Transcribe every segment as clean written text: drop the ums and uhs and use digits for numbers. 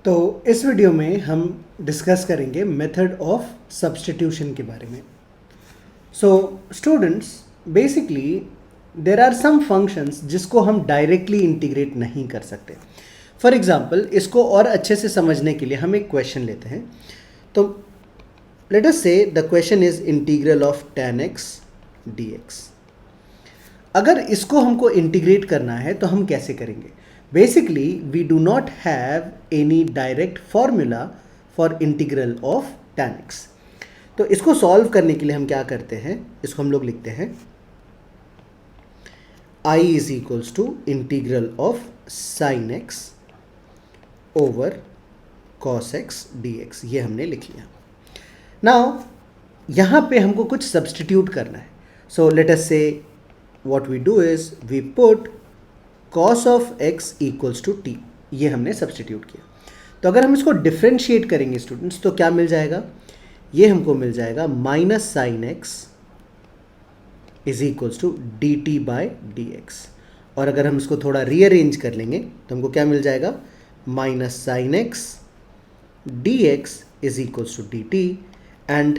तो इस वीडियो में हम डिस्कस करेंगे मेथड ऑफ सब्स्टिट्यूशन के बारे में। So students, basically there are some functions जिसको हम डायरेक्टली इंटीग्रेट नहीं कर सकते। फॉर एग्जाम्पल, इसको और अच्छे से समझने के लिए हम एक क्वेश्चन लेते हैं। तो लेट अस से the question is integral of tan x dx। अगर इसको हमको इंटीग्रेट करना है तो हम कैसे करेंगे? Basically we do not have any direct formula for integral of tan x। तो इसको सॉल्व करने के लिए हम क्या करते हैं, इसको हम लोग लिखते हैं I is equals to integral of sine x over cos x dx। ये हमने लिख लिया। नाउ यहाँ पे हमको कुछ सब्सटीट्यूट करना है। सो लेट अस से what we do is we put cos of x equals to t। ये हमने सब्सटीट्यूट किया। तो अगर हम इसको डिफ्रेंशिएट करेंगे स्टूडेंट्स, तो क्या मिल जाएगा? ये हमको मिल जाएगा minus sine x is equals to d t by d x. और अगर हम इसको थोड़ा रीअरेंज कर लेंगे तो हमको क्या मिल जाएगा? Minus sine x d x is equals to d t. And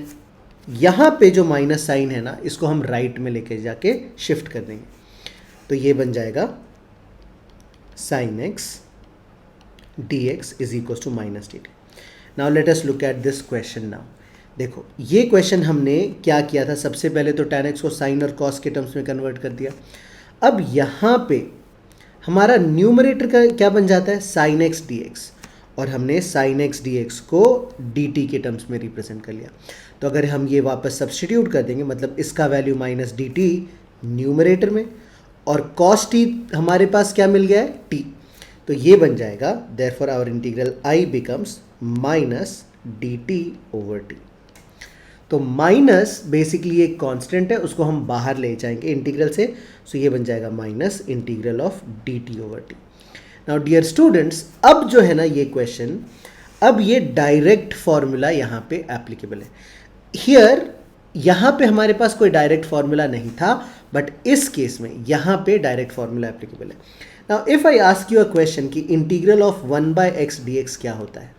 यहाँ पे जो माइनस साइन है ना, इसको हम राइट में लेके जाके शिफ्ट कर देंगे। तो ये बन जाएगा sine x d x is equal to minus d t. Now let us look at this question. Now देखो, ये क्वेश्चन हमने क्या किया था, सबसे पहले तो tan x को साइन और कॉस के टर्म्स में कन्वर्ट कर दिया। अब यहाँ पे हमारा न्यूमरेटर का क्या बन जाता है? Sign x d x. और हमने साइन एक्स डी एक्स को डी टी के टर्म्स में रिप्रेजेंट कर लिया। तो अगर हम ये वापस सब्सटीट्यूट कर देंगे, मतलब इसका value minus d T numerator में, और कॉस टी हमारे पास क्या मिल गया है? टी। तो ये बन जाएगा therefore our integral I becomes minus d t over t. तो माइनस बेसिकली एक कांस्टेंट है, उसको हम बाहर ले जाएंगे इंटीग्रल से। सो ये बन जाएगा minus integral of d t over t. Now dear students, अब जो है ना ये क्वेश्चन, अब ये डायरेक्ट फॉर्मूला यहाँ पे एप्लीकेबल है। हियर यहाँ पे हमारे पास कोई डायरेक्ट फॉर्मूला नहीं था, बट इस केस में यहाँ पे डायरेक्ट फॉर्मूला एप्लीकेबल है। Now if I ask you a question कि integral of 1 by x d x क्या होता है,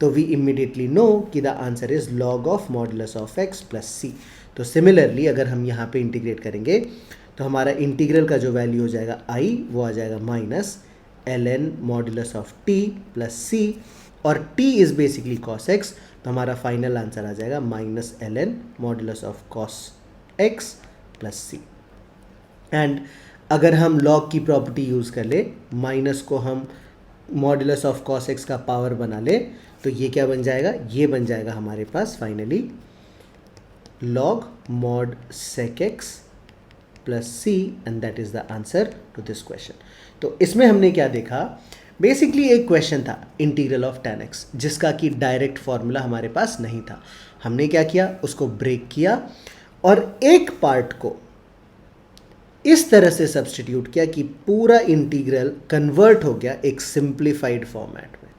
तो वी इमीडिएटली नो कि the answer is log of modulus of x plus c. तो सिमिलरली अगर हम यहाँ पे इंटीग्रेट करेंगे तो हमारा इंटीग्रल का जो वैल्यू हो जाएगा आई, वो आ जाएगा minus l n modulus of t plus c. और t is basically cos x, तो हमारा फाइनल आंसर आ जाएगा minus l n modulus of cos x plus c. And अगर हम log की प्रॉपर्टी यूज़ कर ले, माइनस को हम मॉडुलस ऑफ cos x का पावर बना ले, तो ये क्या बन जाएगा? ये बन जाएगा हमारे पास finally log mod sec x plus c, and that is the answer to this question. तो इसमें हमने क्या देखा? बेसिकली एक क्वेश्चन था इंटीग्रल ऑफ tan x, जिसका कि डायरेक्ट फॉर्मूला हमारे पास नहीं था। हमने क्या किया? उसको ब्रेक किया और एक पार्ट को इस तरह से सब्स्टिट्यूट किया कि पूरा इंटीग्रल कन्वर्ट हो गया एक सिंप्लीफाइड फॉर्मेट में,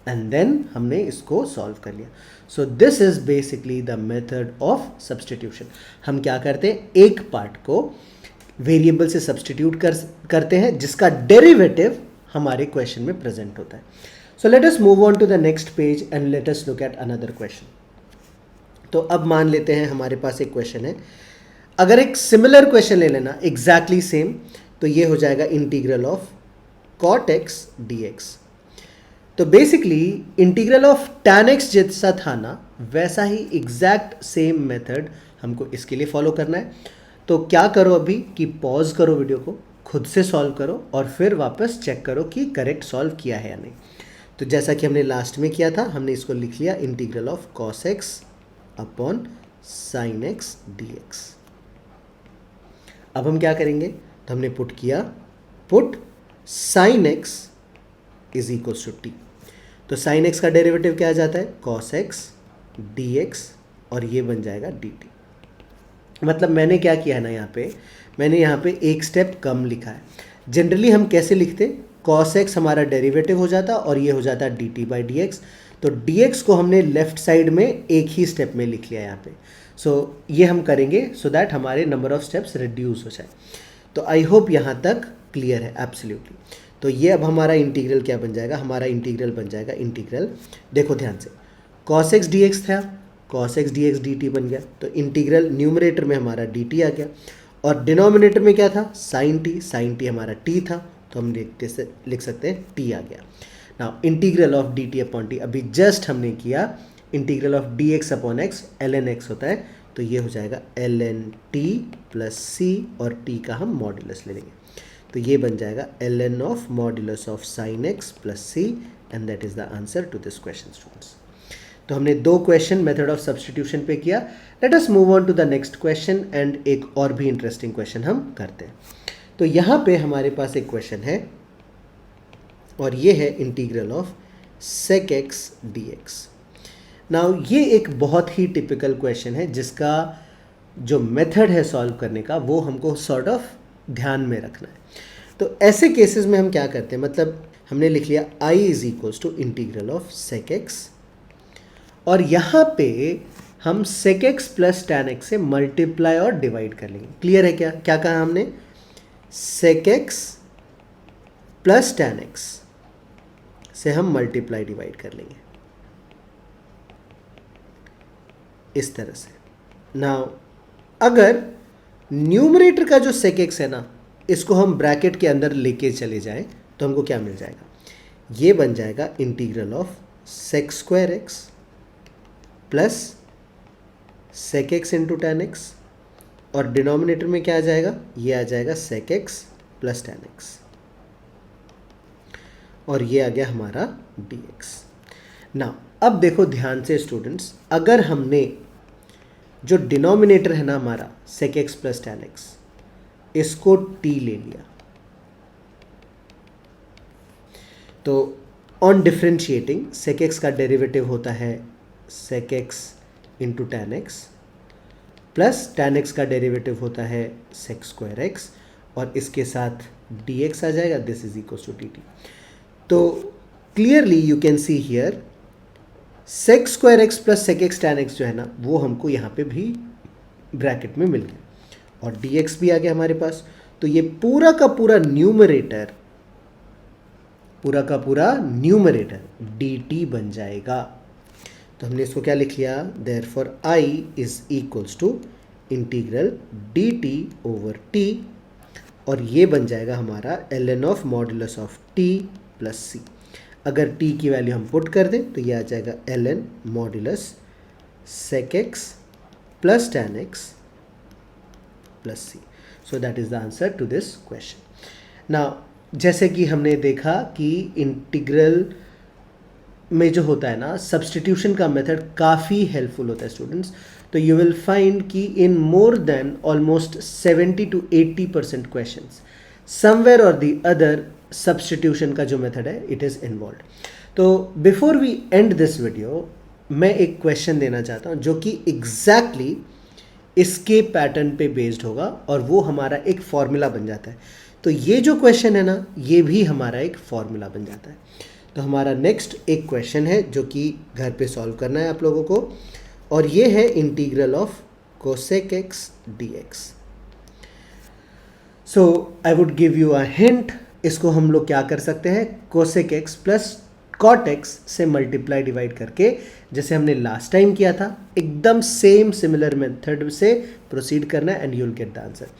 एंड देन हमने इसको सॉल्व कर लिया। So this is basically the method of substitution. हम क्या करते हैं? एक पार्ट को वेरिएबल से सब्स्टिट्यूट करते हैं जिसका डेरिवेटिव हमारे क्वेश्चन में प्रेजेंट होता है। So let us move on to the next page and let us look at another question. तो अब मान लेते हैं हमारे पास एक क्वेश्चन है। अगर एक सिमिलर क्वेश्चन ले लेना एग्जैक्टली सेम, तो ये हो जाएगा integral of cot x dx। तो basically integral of tan x जैसा था ना, वैसा ही एग्जैक्ट सेम मेथड हमको इसके लिए फॉलो करना है। तो क्या करो अभी कि पॉज करो वीडियो को, खुद से सॉल्व करो और फिर वापस चेक करो कि करेक्ट सॉल्व किया है या नहीं। तो जैसा कि हमने लास्ट में किया था, हमने इसको लिख लिया integral of cos x upon sine x dx। अब हम क्या करेंगे? तो हमने पुट किया, put sine x is equals to t. तो साइन x का डेरिवेटिव क्या आ जाता है? cos x dx, और ये बन जाएगा dt। मतलब मैंने क्या किया है ना, मैंने यहाँ पे एक स्टेप कम लिखा है। जनरली हम कैसे लिखते? cos x हमारा डेरिवेटिव हो जाता और ये हो जाता dt बाई डी एक्स। तो dx को हमने लेफ्ट साइड में एक ही स्टेप में लिख लिया यहाँ पे। सो ये हम करेंगे सो दैट हमारे नंबर ऑफ स्टेप्स रिड्यूस हो जाए। तो आई होप यहाँ तक क्लियर है एब्सोल्युटली। तो ये अब हमारा इंटीग्रल क्या बन जाएगा, हमारा इंटीग्रल बन जाएगा इंटीग्रल, देखो ध्यान से, cos x dx था, cos x dx dt बन गया, तो इंटीग्रल न्यूमरेटर में हमारा dt आ गया, और डिनोमिनेटर में क्या था, sin t हमारा t था, तो हम लिख सकते हैं t आ गया। Now integral of dt upon t, अभी जस्ट हमने किया integral of dx upon x, ln x होता है, तो ये हो जाएगा ln t प्लस c, और t का हम मॉड्यूलस ले लेंगे, तो ये बन जाएगा ln of modulus of sin x plus c, and that is the answer to this question students. तो हमने 2 क्वेश्चन मेथड ऑफ सब्स्टिट्यूशन पे किया। Let us move on to the next question, and एक और भी इंटरेस्टिंग क्वेश्चन हम करते हैं। तो यहाँ पे हमारे पास एक क्वेश्चन है, और ये है integral of sec x dx। Now ये एक बहुत ही टिपिकल क्वेश्चन है, जिसका जो मेथड है सॉल्व करने का वो हमको सॉर्ट ऑफ ध्यान में रखना है। तो ऐसे केसेस में हम क्या करते हैं, मतलब हमने लिख लिया I is equals to integral of sec x, और यहाँ पे हम sec x plus tan x से मल्टीप्लाई और डिवाइड कर लेंगे। क्लियर है क्या, क्या कहा हमने, sec x plus tan x से हम मल्टीप्लाई डिवाइड कर लेंगे इस तरह से। नाउ अगर न्यूमरेटर का जो sec x है ना, इसको हम ब्रैकेट के अंदर लेके चले जाएं, तो हमको क्या मिल जाएगा, ये बन जाएगा integral of sec square x plus sec x into tan x, और डिनोमिनेटर में क्या आ जाएगा, ये आ जाएगा sec x plus tan x, और ये आ गया हमारा dx। ना अब देखो ध्यान से स्टूडेंट्स, अगर हमने जो डिनोमिनेटर है ना हमारा sec x plus tan x, इसको t ले लिया, तो ऑन डिफरेंशिएटिंग sec x का डेरिवेटिव होता है sec x into tan x, plus tan x का डेरिवेटिव होता है sec स्क्वायर x, और इसके साथ dx आ जाएगा, this is equal to dt। तो clearly you can see here sec square x plus sec x tan x जो है ना, वो हमको यहाँ पे भी ब्रैकेट में मिल गया, और dx भी आ गया हमारे पास। तो ये पूरा का पूरा न्यूमरेटर dt बन जाएगा। तो हमने इसको क्या लिख लिया, therefore I is equals to integral dt over t, और ये बन जाएगा हमारा ln of modulus of t plus c। अगर t की वैल्यू हम पुट कर दें तो ये आ जाएगा ln modulus sec x plus tan x plus c। So that is the answer to this question. Now जैसे कि हमने देखा कि इंटीग्रल में जो होता है ना, सब्स्टिट्यूशन का मेथड काफ़ी हेल्पफुल होता है स्टूडेंट्स। तो यू विल फाइंड कि in more than almost 70 to 80% questions somewhere और द अदर सब्स्टिट्यूशन का जो मेथड है इट इज़ इन्वॉल्व। तो before we end this video, मैं एक क्वेश्चन देना चाहता हूँ जो कि एग्जैक्टली इसके पैटर्न पे बेस्ड होगा, और वो हमारा एक फॉर्मूला बन जाता है। तो ये जो क्वेश्चन है ना, ये भी हमारा एक फॉर्मूला बन जाता है। तो हमारा नेक्स्ट एक क्वेश्चन है जो कि घर पे सॉल्व करना है आप लोगों को, और ये है integral of cosec x dx। So I would give you a hint, इसको हम लोग क्या कर सकते हैं, cosec x plus cot x से मल्टीप्लाई डिवाइड करके, जैसे हमने लास्ट टाइम किया था, एकदम सेम सिमिलर मेथड से प्रोसीड करना है, and you will get the answer.